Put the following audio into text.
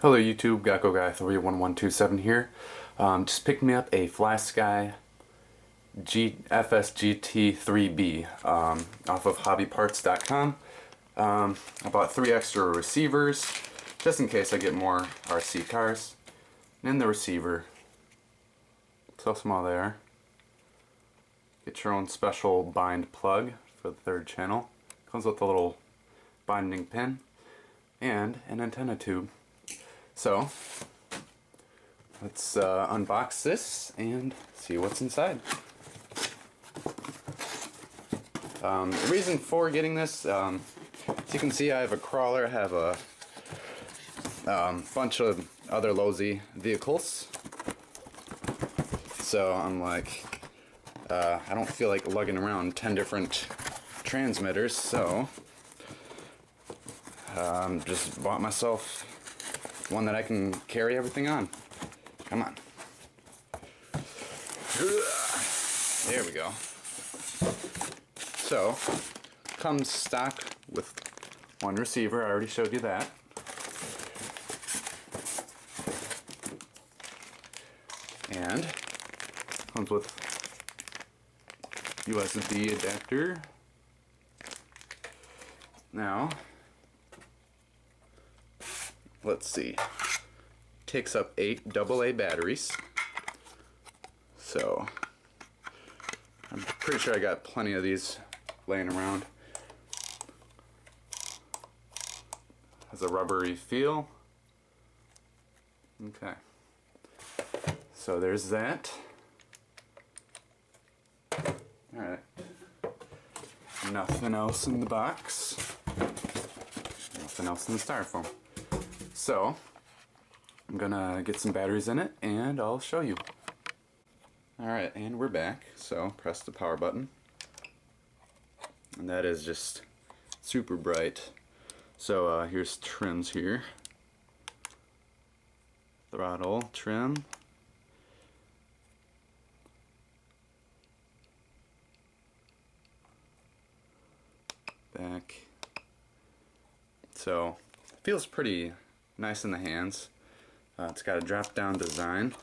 Hello YouTube, Gecko Guy 31127 here. Just picked me up a FS-GT3B off of hobbyparts.com. I bought 3 extra receivers just in case I get more RC cars. And in the receiver, so small they are. Get your own special bind plug for the 3rd channel. Comes with a little binding pin and an antenna tube. So, let's unbox this and see what's inside. The reason for getting this, as you can see I have a crawler, I have a bunch of other Losi vehicles. So I'm like, I don't feel like lugging around 10 different transmitters, so just bought myself one that I can carry everything on. Come on. There we go. So, comes stock with 1 receiver. I already showed you that. And comes with USB adapter. Now, let's see. Takes up 8 AA batteries. So, I'm pretty sure I got plenty of these laying around. Has a rubbery feel. Okay. So there's that. Alright. Nothing else in the box. Nothing else in the styrofoam. So, I'm gonna get some batteries in it and I'll show you. Alright, and we're back. So, press the power button. And that is just super bright. So, here's trims here. Throttle, trim. Back. So, feels pretty nice in the hands. It's got a drop-down design,